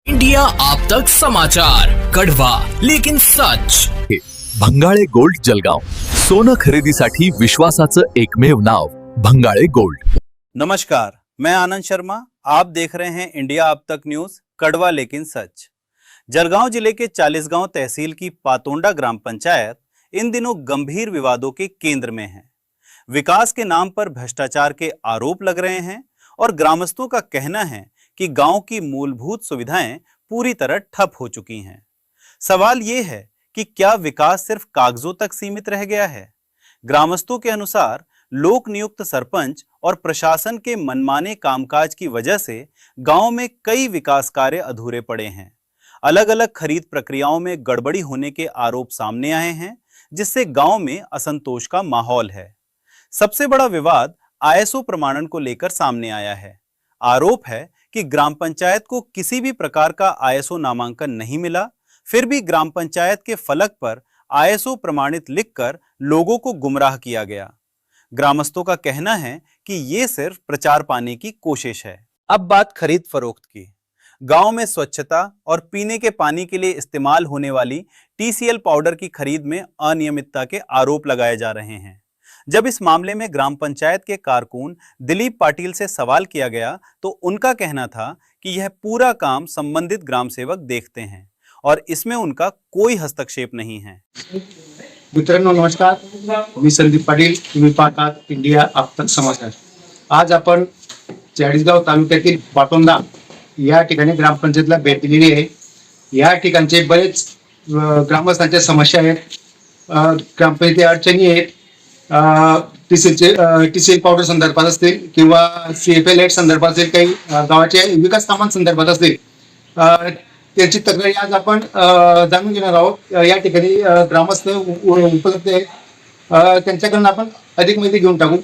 India आप तक समाचार, कड़वा लेकिन सच। भंगाळे गोल्ड जलगाव, सोनं खरेदीसाठी विश्वासाचं एकमेव नाव भंगाळे गोल्ड। नमस्कार, मैं आनंद शर्मा। आप देख रहे हैं इंडिया अब तक न्यूज, कड़वा लेकिन सच। जलगांव जिले के 40 गांव तहसील की पातोंडा ग्राम पंचायत इन दिनों गंभीर विवादों के केंद्र में है। विकास के नाम पर भ्रष्टाचार के आरोप लग रहे हैं और ग्रामस्थों का कहना है कि गांव की मूलभूत सुविधाएं पूरी तरह ठप हो चुकी हैं। सवाल ये है कि क्या विकास सिर्फ कागजों तक सीमित रह गया है? ग्रामस्थों के अनुसार लोक नियुक्त सरपंच और प्रशासन के मनमाने कामकाज की वजह से गांव में कई विकास कार्य अधूरे पड़े हैं। अलग अलग खरीद प्रक्रियाओं में गड़बड़ी होने के आरोप सामने आए हैं, जिससे गांव में असंतोष का माहौल है। सबसे बड़ा विवाद आईएसओ प्रमाणन को लेकर सामने आया है। आरोप है कि ग्राम पंचायत को किसी भी प्रकार का आईएसओ नामांकन नहीं मिला, फिर भी ग्राम पंचायत के फलक पर आईएसओ प्रमाणित लिखकर लोगों को गुमराह किया गया। ग्रामस्थों का कहना है कि ये सिर्फ प्रचार पाने की कोशिश है। अब बात खरीद फरोख्त की। गांव में स्वच्छता और पीने के पानी के लिए इस्तेमाल होने वाली टीसीएल पाउडर की खरीद में अनियमितता के आरोप लगाए जा रहे हैं। जब इस मामले में ग्राम पंचायत के कारकुन दिलीप पाटिल से सवाल किया गया तो उनका कहना था कि यह पूरा काम संबंधित ग्राम सेवक देखते हैं और इसमें उनका कोई हस्तक्षेप नहीं है। मित्रांनो नमस्कार, मी संदीप पाटील, तुम्ही पाहतात इंडिया अब तक समाचार। आज आपण चाळीसगाव तालुक्यातील पाटोंदा या ठिकाणी ग्रामपंचायतला भेट दिलेली आहे। या ठिकाणचे बरेच ग्रामस्थांच्या समस्या आहेत, ग्रामपंचायती अडचणी आहेत। टीसीएल पावडर संदर्भात असतील किंवा सीएफएल लाईट संदर्भात असतील, काही गावाच्या विकास कामांसंदर्भात असतील, त्यांची तक्रारी आज आपण जाणून घेणार आहोत। या ठिकाणी ग्रामस्थ उपलब्ध आहेत, त्यांच्याकडून आपण अधिक माहिती घेऊन टाकू।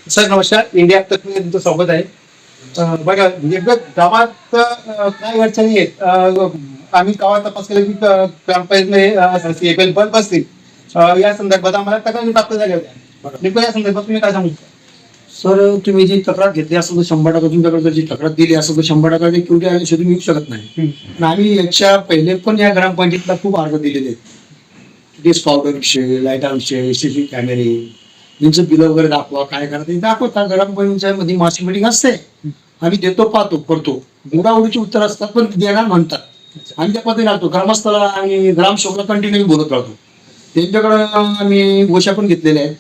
सर नमस्कार, इंडिया तक मध्ये तुमचं स्वागत आहे। बघा, गावात काय अडचणी आहेत? आम्ही गावात तपास केला की ग्रामपंचायतमध्ये सीएफएल बल्ब असतील, या संदर्भात आम्हाला तक्रारी प्राप्त झाल्या होत्या। नेमकं या संदर्भात तुम्ही काय सांगू? सर, तुम्ही जी तक्रार घेतली असेल तर 100% तुमच्याकडे जी तक्रार दिली असेल तर 100% क्युटी आणि शोधून येऊ शकत नाही। आम्ही याच्या पहिले पण या ग्रामपंचायतीला खूप अर्ज दिलेले आहेत। डिश पावडर विषय, लाईटांविषय, सीसी कॅमेरे, यांचं बिल वगैरे दाखवा, काय करा ते दाखवता। ग्रामपंचायतीमध्ये मासिक मिटिंग असते, आम्ही देतो, पाहतो, करतो। गुडागुडीची उत्तर असतात पण देणार म्हणतात, आम्ही त्या पद्धतीने राहतो। ग्रामस्थाला आणि ग्रामसेवकाला कंटिन्यू बोलत राहतो। त्यांच्याकडे आम्ही गोष्या पण घेतलेल्या आहेत,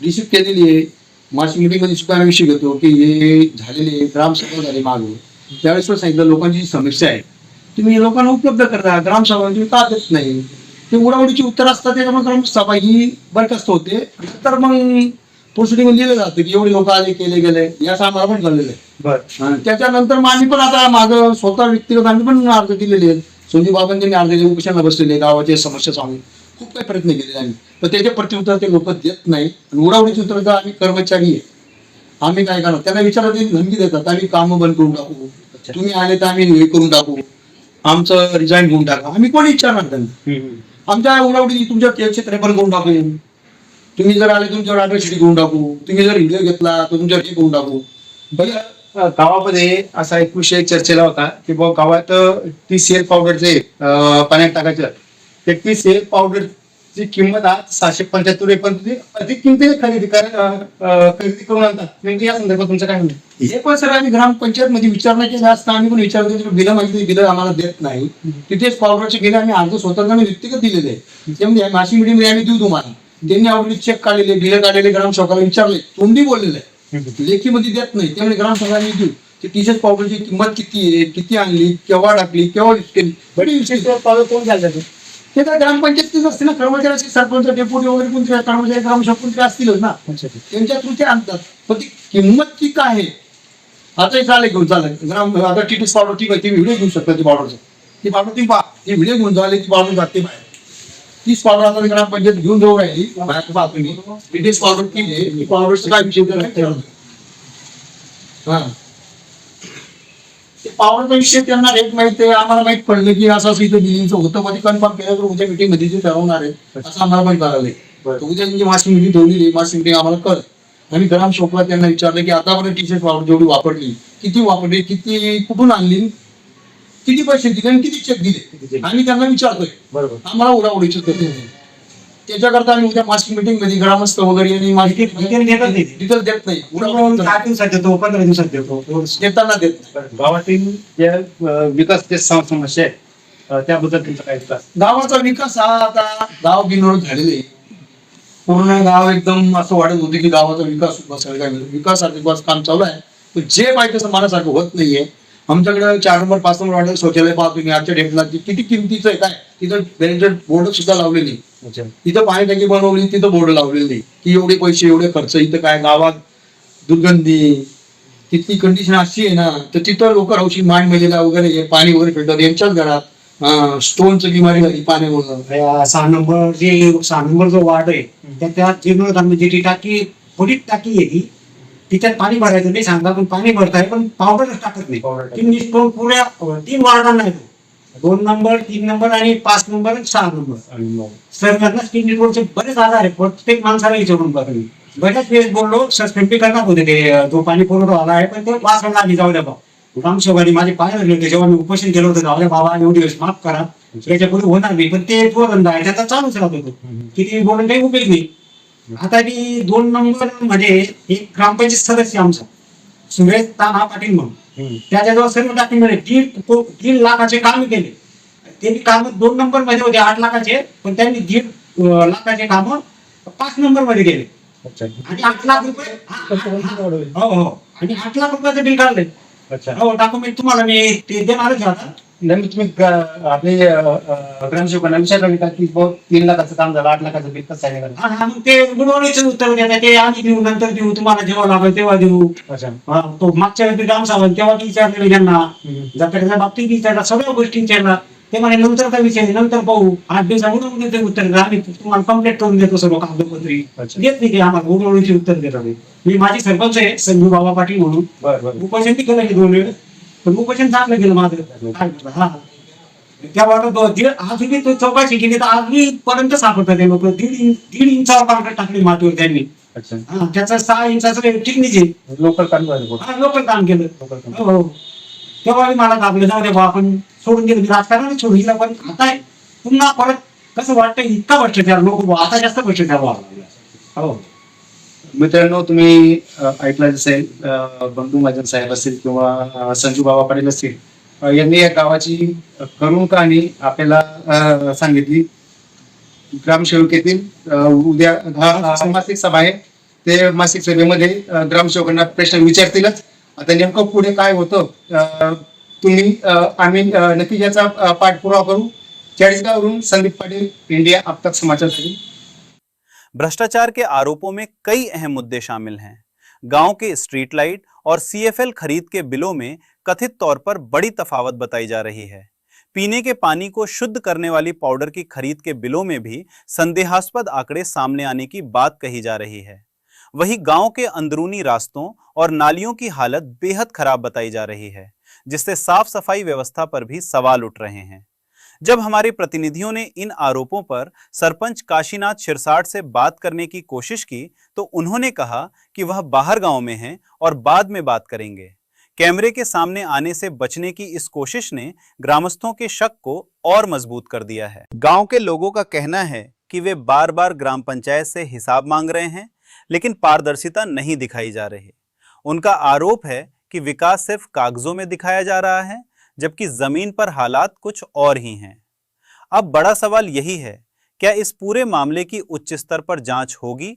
रिसिव्ह केलेली आहे। मासिक मीटिंग मध्ये सुद्धा आम्ही विषय घेतो की हे झालेले ग्रामसभा झाले मागे, त्यावेळेस पण सांगितलं लोकांची जी समस्या आहे तुम्ही लोकांना उपलब्ध करता, ग्रामसभा तुम्ही का देत नाही? ते उडाउडीची उत्तर असतात, त्याच्यामुळे ग्रामसभा ही बरखास्त होते। तर मग प्रोसिडिंग लिहिलं जातं की एवढे लोक आले, केले गेले, याचं आम्हाला पण झालेलं आहे। बरं, त्याच्यानंतर मग आम्ही पण आता मागं स्वतः व्यक्तिगत आम्ही पण अर्ज दिलेले आहेत। संदीप बाबांनी अर्ज दिले, उपोषणाला बसलेले, गावाच्या समस्या सांगून खूप काही प्रयत्न केलेले आम्ही, पण त्याचे प्रत्युत्तर ते लोक देत नाही। उडावडीचे उत्तर तर आम्ही कर्मचारी आहे, आम्ही काय करणार? त्यांना विचारलं ते धमकी देतात, आम्ही कामं बंद करून टाकू, तुम्ही आले तर आम्ही हे करून टाकू, आमचं रिझाईन घेऊन टाका। आम्ही कोणी विचारणार त्यांना? आमच्या उडावडी तुमच्या क्षेत्र बंद करून टाकू, तुम्ही जर आले तुमच्यावर ॲड्रेस घेऊन टाकू, तुम्ही जर व्हिडिओ घेतला तर तुमच्यावर हे करून टाकू। गावामध्ये असा एक विषय चर्चेला होता की गावात टीसीएल पावडरचे पाण्यात टाकायचं, ते टीसीएल पावडरची किंमत आज 775 पण अधिक किमतीने खरेदी करून आणतात। नेमकं या संदर्भात तुमचं काय म्हणणं? हे पण सर आम्ही ग्रामपंचायत मध्ये विचारणा केला असता, आम्ही पण विचारतो, बिलं माहिती बिलं आम्हाला देत नाही। तिथेच पावडरचे गेले आम्ही अर्ज स्वतःला व्यक्तिगत दिलेले आहे, त्यामध्ये मासिक मीटिंग मध्ये आम्ही देऊ तुम्हाला। त्यांनी आवडली चेक काढलेले, बिलं काढलेले, ग्रामसेवकाला विचारले, तोंडी बोललेलं आहे, लेखीमध्ये देत नाही। त्यामुळे ग्रामसेवकांनी देऊ की टीशर्ट पावडरची किंमत किती आहे, किती आणली, केव्हा टाकली, केव्हा केली, बडी विशेष पावडर कोण घ्यायला जाते? ते तर ग्रामपंचायतीच असते ना, कर्मचारी असतील, सरपंच, डेप्युटी वगैरे कोणते कर्मचारी, ग्रामसेवक कोणते असतीलच ना, त्यांच्या थ्रू ते आणतात। पण ती किंमत ती काय आहे आता हे चालेल घेऊन चालेल ग्राम, आता टीटीस पावडर ठीक आहे, ती व्हिडिओ घेऊ शकतात, ती पावडरचं ती पावडर ती ती व्हिडिओ घेऊन झाले, ती पावडर जाते बाहेर। तीच पावडर आता ग्रामपंचायत घेऊन जाऊ राहिली बाहेर, पाहतो मी टीटीस पावडर ती आहे, ती पावडरचं काय विषय हा पावडरचा विषय त्यांना रेट माहित आहे, आम्हाला माहित पडलं की असं असं इथं बिलिंगचं होतं, मध्ये कन्फर्म केलं तर उद्या मीटिंग मध्ये जे ठरवणार आहे असं आम्हाला पण कळालंय। उद्या त्यांची मासिक मीटिंग ठेवलेली, मासिक मीटिंग आम्हाला कळ आम्ही ग्रामसेवकाला त्यांना विचारलं की आतापर्यंत टीशर्ट पावडर जेवढी वापरली, किती वापरली, किती कुठून आणली, किती पैसे दिले आणि किती चेक दिले आम्ही त्यांना विचारतोय. बरोबर. आम्हाला उडाउडीची त्याच्याकरता आम्ही उद्या मासिक मीटिंग मध्ये ग्रामस्थ वगैरे आणि माहिती डिटेल देत नाही. उडाउडी 8 दिवसात देतो, 15 दिवसात देतो. देताना देत नाही. गावातील ज्या विकास जे समस्या आहेत त्याबद्दल तुमचा काय विचार? गावाचा विकास हा आता गाव बिनोड झालेले पूर्ण गाव एकदम असं वाटत होते की गावाचा विकास विकास काम चालू आहे, पण जे पाहिजे तसं मनासारखं होत नाहीये. आमच्याकडे 4 नंबर 5 नंबर वाटेल शौचालय पाहतो तुम्ही आजच्या डेटला किती किमतीचं आहे काय. तिथं बॅरिकेड बोर्ड सुद्धा लावलेली, तिथं पाणी टाकी बनवली, तिथं बोर्ड लावलेली नाही की एवढे पैसे एवढे खर्च. इथं काय गावात दुर्गंधी तिथली कंडिशन अशी आहे ना, तर तिथं लोक राहूशी मान मेलेला वगैरे पाणी वगैरे फिरतात यांच्याच घरात. स्टोनची बिमारी झाली पाण्यामुळे. 6 नंबर जो वार्ड आहे त्यात जी टाकी मोठी टाकी आहे ती त्यात पाणी भरायचं नाही सांगता, पण पाणी भरताय पण पावडरच टाकत नाही. ती स्टोन पुऱ्या 3 वार्डांना येतो, 2 नंबर 3 नंबर आणि 5 नंबर आणि 6 नंबर. सर्वांना स्किन रोडचे बरेच आजार आहे. प्रत्येक माणसाला विचारून बघा. मी बऱ्याच वेळेस बोललो सस्पेंड करणार होते ते जो पाणी पुरवठा आला आहे, पण ते वाचला आधी जाऊ द्या. ग्रामसेवकांनी माझे पाय धरले होते जेव्हा मी उपोषण केलं होतं. जाऊ द्या बाबा एवढी दिवस माफ करा, त्याच्या पुढे होणार नाही. पण ते जो धंदा आहे त्याचा चालूच राहत होतो, किती बोलून काही उपयोग नाही. आता ती 2 नंबर मध्ये एक ग्रामपंचायत सदस्य आमचा सुरेश ताना पाटील म्हणून, त्याच्याजवळ सर्व डॉक्युमेंट 1.5 लाखाचे काम केले. त्यांनी काम 2 नंबर मध्ये होते 8 लाखाचे, पण त्यांनी 1.5 लाखाचे काम 5 नंबर मध्ये केले आणि 8 लाख रुपये. हो, आणि 8 लाख रुपयाचं बिल काढले. हो, डॉक्युमेंट तुम्हाला मी ते देणारच आता. तुम्ही आपले ग्रामसेवकांना विचारलं का की 3 लाखाचं काम झालं, 8 लाखाचं बिल कसं आहे? मग ते गुणवणीचं उत्तर देतात, ते आम्ही देऊ नंतर देऊ, तुम्हाला जेव्हा लागेल तेव्हा देऊ. तो मागच्या वेळी ग्रामसभा तेव्हा विचारलेलं त्यांना, जत्रेच्या बाबतीत विचारला, सगळ्या गोष्टी विचारला. ते म्हणे नंतर काय विचार नंतर पाहू, 8 दिवसांनी ते उत्तर आम्ही तुम्हाला कंप्लीट करून देतो सर्व कागदपत्री. देत नाही ते आम्हाला गुणवणीचे उत्तर देतात. मी माझी सरपंच आहे संजू बाबा पाटील म्हणून, उपोषण केलं की 2 वेळ, पण उपोषण चांगलं केलं माझं. हा, त्या वाटत आजही तो चौकशी केली तर आजही पर्यंत सापडतात ते लोक. 1.5 इंचावर काँक्रीट टाकली मातीवर त्यांनी. त्याचं 6 इंचाचं टिकणीचे लोकल काम लोकल काम केलं. हो, तेव्हा मला दाबलं जाऊ दे बा, आपण सोडून गेलं राजकारण सोडून गेलं. पण आता पुन्हा परत कसं वाटतं इतका भ्रष्टाचार लोक आता जास्त भ्रष्टाचार व्हायला. हो मित्रांनो, तुम्ही ऐकलं असेल बंधू महाजन साहेब असतील किंवा संजू बाबा पाटील असतील, यांनी या गावाची करुण कहाणी आपल्याला सांगितली. ग्रामसेवकेतील उद्या मासिक सभा आहे, ते मासिक सभेमध्ये ग्रामसेवकांना प्रश्न विचारतीलच. आता नेमकं पुढे काय होतं आम्ही नक्की याचा पाठपुरावा करू. चाळीसगाववरून संदीप पाटील, इंडिया अब तक समाचार. भ्रष्टाचार के आरोपों में कई अहम मुद्दे शामिल हैं। गांव के स्ट्रीट लाइट और सीएफएल खरीद के बिलों में कथित तौर पर बड़ी तफावत बताई जा रही है। पीने के पानी को शुद्ध करने वाली पाउडर की खरीद के बिलों में भी संदेहास्पद आंकड़े सामने आने की बात कही जा रही है। वहीं गांव के अंदरूनी रास्तों और नालियों की हालत बेहद खराब बताई जा रही है, जिससे साफ सफाई व्यवस्था पर भी सवाल उठ रहे हैं। जब हमारे प्रतिनिधियों ने इन आरोपों पर सरपंच काशीनाथ शिरसाट से बात करने की कोशिश की तो उन्होंने कहा कि वह बाहर गांव में हैं और बाद में बात करेंगे। कैमरे के सामने आने से बचने की इस कोशिश ने ग्रामस्थों के शक को और मजबूत कर दिया है। गांव के लोगों का कहना है कि वे बार बार ग्राम पंचायत से हिसाब मांग रहे हैं, लेकिन पारदर्शिता नहीं दिखाई जा रही। उनका आरोप है कि विकास सिर्फ कागजों में दिखाया जा रहा है, जबकि जमीन पर हालात कुछ और ही हैं। अब बड़ा सवाल यही है, क्या इस पूरे मामले की उच्च स्तर पर जांच होगी,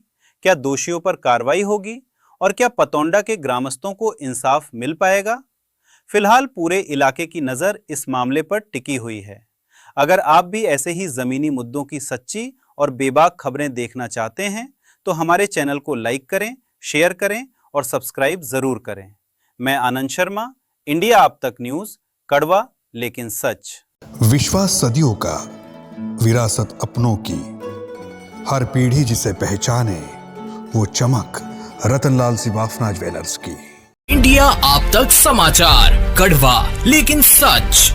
क्या दोषियों पर कार्रवाई होगी और क्या पतौंडा के ग्रामस्थों को इंसाफ मिल पाएगा? फिलहाल पूरे इलाके की नजर इस मामले पर टिकी हुई है। अगर आप भी ऐसे ही जमीनी मुद्दों की सच्ची और बेबाक खबरें देखना चाहते हैं तो हमारे चैनल को लाइक करें, शेयर करें और सब्सक्राइब जरूर करें। मैं आनंद शर्मा, इंडिया अब तक न्यूज, कड़वा लेकिन सच। विश्वास सदियों का, विरासत अपनों की, हर पीढ़ी जिसे पहचाने वो चमक रतनलाल सिवाफना ज्वेलर्स की। इंडिया अब तक समाचार, कड़वा लेकिन सच।